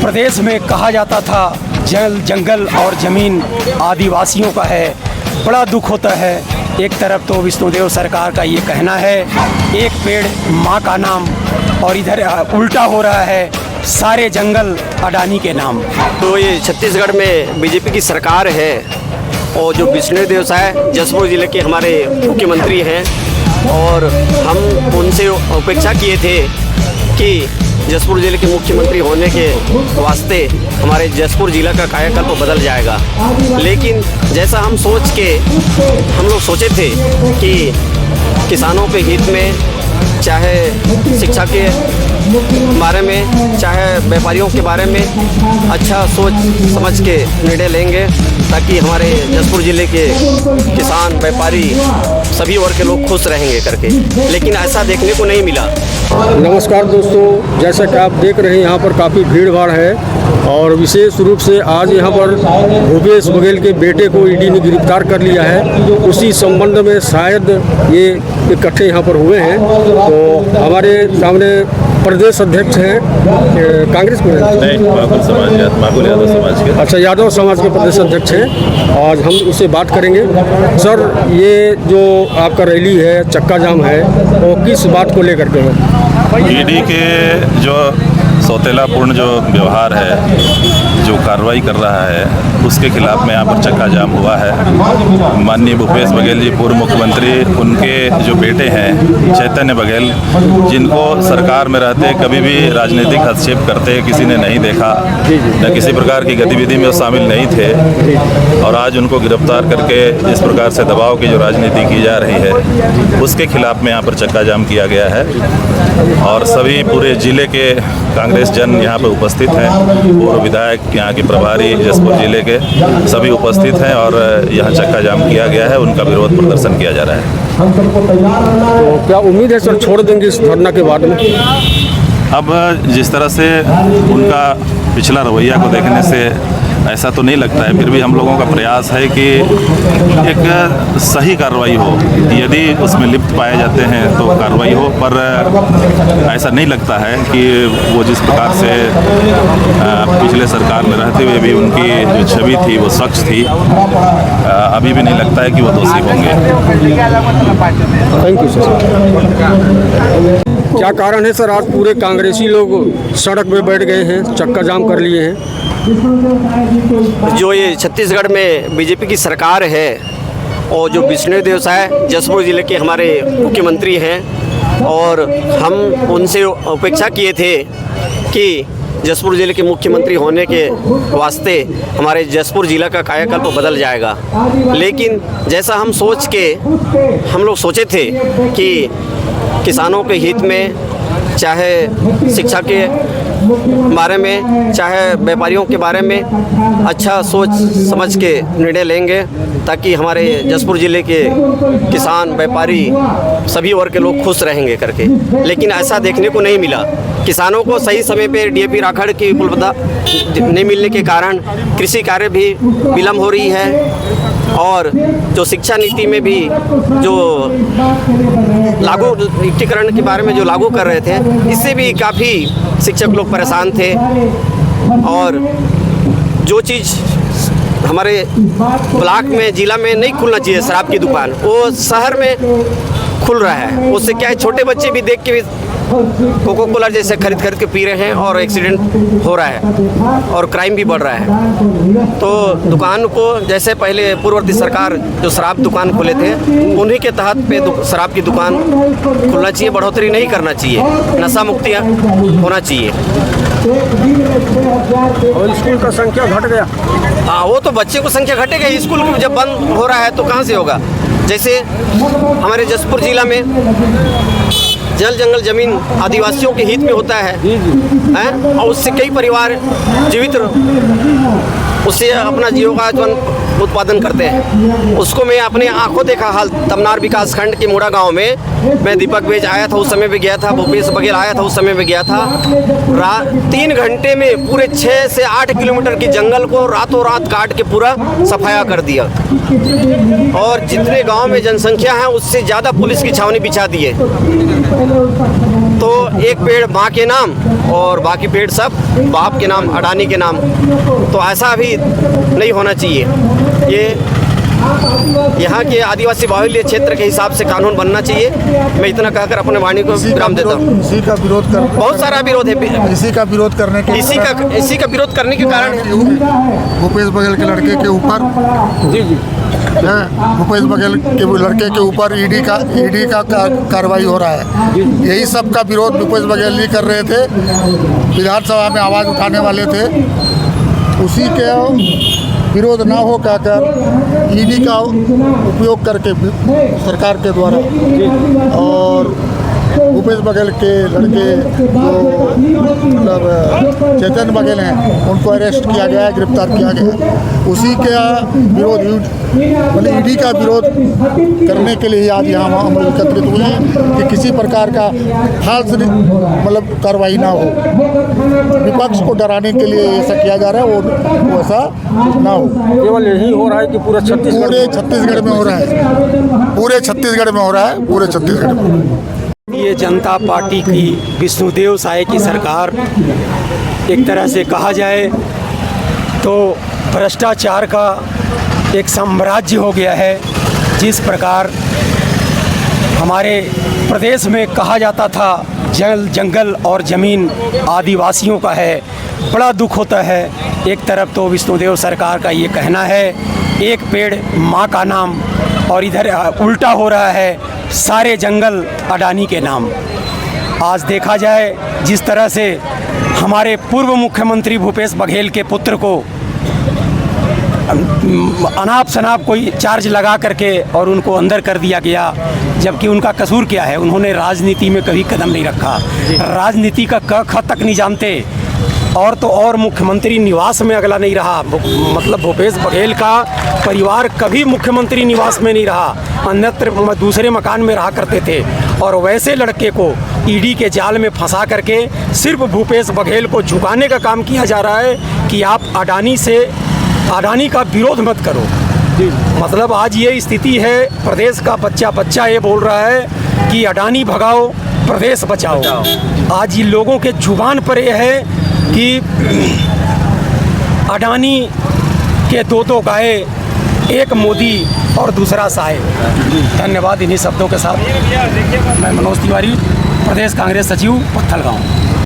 प्रदेश में कहा जाता था जल जंगल और ज़मीन आदिवासियों का है। बड़ा दुख होता है। एक तरफ तो विष्णुदेव सरकार का ये कहना है एक पेड़ माँ का नाम, और इधर उल्टा हो रहा है सारे जंगल अडानी के नाम। तो ये छत्तीसगढ़ में बीजेपी की सरकार है और जो विष्णुदेव साहब जशपुर ज़िले के हमारे मुख्यमंत्री हैं, और हम उनसे अपेक्षा किए थे कि जशपुर ज़िले के मुख्यमंत्री होने के वास्ते हमारे जशपुर ज़िला का कायाकल्प बदल जाएगा। लेकिन जैसा हम लोग सोचे थे कि किसानों के हित में, चाहे शिक्षा के बारे में, चाहे व्यापारियों के बारे में अच्छा सोच समझ के निर्णय लेंगे, ताकि हमारे जशपुर ज़िले के किसान, व्यापारी, सभी वर्ग के लोग खुश रहेंगे करके। लेकिन ऐसा देखने को नहीं मिला। नमस्कार दोस्तों, जैसा कि आप देख रहे हैं यहाँ पर काफ़ी भीड़ भाड़ है, और विशेष रूप से आज यहाँ पर भूपेश बघेल के बेटे को ईडी ने गिरफ्तार कर लिया है। उसी संबंध में शायद ये इकट्ठे यहाँ पर हुए हैं। तो हमारे सामने प्रदेश अध्यक्ष हैं कांग्रेस को, नहीं, माकुल यादव समाज के। अच्छा, यादव समाज के प्रदेश अध्यक्ष हैं। आज हम उससे बात करेंगे। सर, ये जो आपका रैली है, चक्का जाम है, वो किस बात को लेकर के है? ईडी के जो सौतेलापूर्ण जो व्यवहार है, जो कार्रवाई कर रहा है, उसके खिलाफ में यहाँ पर चक्का जाम हुआ है। माननीय भूपेश बघेल जी, पूर्व मुख्यमंत्री, उनके जो बेटे हैं चैतन्य बघेल, जिनको सरकार में रहते कभी भी राजनीतिक हस्तक्षेप करते किसी ने नहीं देखा, न किसी प्रकार की गतिविधि में शामिल नहीं थे, और आज उनको गिरफ्तार करके इस प्रकार से दबाव की जो राजनीति की जा रही है, उसके खिलाफ में यहाँ पर चक्का जाम किया गया है। और सभी पूरे जिले के कांग्रेस जन यहाँ पर उपस्थित हैं। पूर्व विधायक, यहाँ के प्रभारी जशपुर जिले के सभी उपस्थित हैं, और यहाँ चक्का जाम किया गया है। उनका विरोध प्रदर्शन किया जा रहा है। तो क्या उम्मीद है सर छोड़ देंगे इस धरना के बाद में? अब जिस तरह से उनका पिछला रवैया को देखने से ऐसा तो नहीं लगता है, फिर भी हम लोगों का प्रयास है कि एक सही कार्रवाई हो। यदि उसमें लिप्त पाए जाते हैं तो कार्रवाई हो, पर ऐसा नहीं लगता है कि वो जिस प्रकार से पिछले सरकार में रहते हुए भी उनकी जो छवि थी वो स्वच्छ थी, अभी भी नहीं लगता है कि वो दोषी होंगे। Thank you sir. क्या कारण है सर, आज पूरे कांग्रेसी लोग सड़क पे बैठ गए हैं, चक्का जाम कर लिए हैं? जो ये छत्तीसगढ़ में बीजेपी की सरकार है और जो विष्णुदेव साहब जशपुर ज़िले के हमारे मुख्यमंत्री हैं, और हम उनसे अपेक्षा किए थे कि जशपुर ज़िले के मुख्यमंत्री होने के वास्ते हमारे जशपुर ज़िला का कायाकल्प बदल जाएगा। लेकिन जैसा हम लोग सोचे थे कि किसानों के हित में, चाहे शिक्षा के बारे में, चाहे व्यापारियों के बारे में अच्छा सोच समझ के निर्णय लेंगे, ताकि हमारे जशपुर ज़िले के किसान, व्यापारी, सभी वर्ग के लोग खुश रहेंगे करके। लेकिन ऐसा देखने को नहीं मिला। किसानों को सही समय पे डीएपी राखड़ की उपलब्धता नहीं मिलने के कारण कृषि कार्य भी विलम्ब हो रही है, और जो शिक्षा नीति में भी जो लागूकरण के बारे में जो लागू कर रहे थे, इससे भी काफ़ी शिक्षक लोग परेशान थे। और जो चीज़ हमारे ब्लॉक में, ज़िला में नहीं खुलना चाहिए, शराब की दुकान, वो शहर में खुल रहा है। उससे क्या है, छोटे बच्चे भी देख के भी कोको कोला जैसे खरीद के पी रहे हैं, और एक्सीडेंट हो रहा है, और क्राइम भी बढ़ रहा है। तो दुकान को, जैसे पहले पूर्ववर्ती सरकार जो शराब दुकान खोले थे, उन्हीं के तहत पे शराब की दुकान खुलना चाहिए, बढ़ोतरी नहीं करना चाहिए, नशा मुक्ति होना चाहिए। और स्कूल का संख्या घट गया। हाँ, वो तो बच्चे को संख्या घटेगा। स्कूल जब बंद हो रहा है तो कहाँ से होगा? जैसे हमारे जशपुर ज़िला में जल जंगल ज़मीन आदिवासियों के हित में होता है, और उससे कई परिवार जीवित उससे अपना जीविकोपार्जन उत्पादन करते हैं। उसको मैं अपने आंखों देखा हाल। तमनार विकास खंड के मोड़ा गांव में मैं दीपक बेज आया था, उस समय भी गया था। भूपेश बघेल आया था, उस समय भी गया था। 3 घंटे में पूरे 6 से 8 किलोमीटर की जंगल को रातों रात काट के पूरा सफाया कर दिया, और जितने गांव में जनसंख्या है उससे ज़्यादा पुलिस की छावनी बिछा दी है। तो एक पेड़ माँ के नाम और बाकी पेड़ सब बाप के नाम, अडानी के नाम। तो ऐसा अभी नहीं होना चाहिए। ये यहाँ के आदिवासी बाहुल्य क्षेत्र के हिसाब से कानून बनना चाहिए। मैं इतना कहकर अपने वाणी को विराम देता हूँ। इसी का विरोध कर बहुत सारा विरोध है। इसी का विरोध करने के इसी का विरोध करने के कारण भूपेश बघेल के लड़के के ऊपर भूपेश बघेल के लड़के के ऊपर ईडी का कार्रवाई हो रहा है। यही सब का विरोध भूपेश बघेल जी कर रहे थे, विधानसभा में आवाज़ उठाने वाले थे। उसी के विरोध ना हो कहकर ईडी का उपयोग करके सरकार के द्वारा और भूपेश बघेल के लड़के जो मतलब चेतन बघेल हैं उनको अरेस्ट किया गया है, गिरफ्तार किया गया है। उसी के विरोध मतलब ईडी का विरोध करने के लिए ही आज यहाँ हम एकत्रित हुए हैं कि किसी प्रकार का फाल्स मतलब कार्रवाई ना हो। विपक्ष को डराने के लिए ऐसा किया जा रहा है, वो ऐसा ना हो। केवल यही हो रहा है कि पूरे छत्तीसगढ़ में हो रहा है, पूरे छत्तीसगढ़ में हो रहा है, पूरे छत्तीसगढ़ में। ये जनता पार्टी की विष्णुदेव साय की सरकार एक तरह से कहा जाए तो भ्रष्टाचार का एक साम्राज्य हो गया है। जिस प्रकार हमारे प्रदेश में कहा जाता था जल जंगल और ज़मीन आदिवासियों का है, बड़ा दुख होता है। एक तरफ तो विष्णुदेव सरकार का ये कहना है एक पेड़ माँ का नाम, और इधर उल्टा हो रहा है सारे जंगल अडानी के नाम। आज देखा जाए जिस तरह से हमारे पूर्व मुख्यमंत्री भूपेश बघेल के पुत्र को अनाप शनाप कोई चार्ज लगा करके और उनको अंदर कर दिया गया, जबकि उनका कसूर क्या है? उन्होंने राजनीति में कभी कदम नहीं रखा, राजनीति का क ख तक नहीं जानते। और तो और मुख्यमंत्री निवास में अगला नहीं रहा, मतलब भूपेश बघेल का परिवार कभी मुख्यमंत्री निवास में नहीं रहा, अन्यत्र दूसरे मकान में रहा करते थे। और वैसे लड़के को ईडी के जाल में फंसा करके सिर्फ भूपेश बघेल को झुकाने का काम किया जा रहा है कि आप अडानी का विरोध मत करो। मतलब आज ये स्थिति है, प्रदेश का बच्चा ये बोल रहा है कि अडानी भगाओ प्रदेश बचाओ। आज ये लोगों के जुबान पर ये है कि अडानी के दो गाय, एक मोदी और दूसरा साय। धन्यवाद। इन्हीं शब्दों के साथ मैं मनोज तिवारी, प्रदेश कांग्रेस सचिव, पत्थलगांव।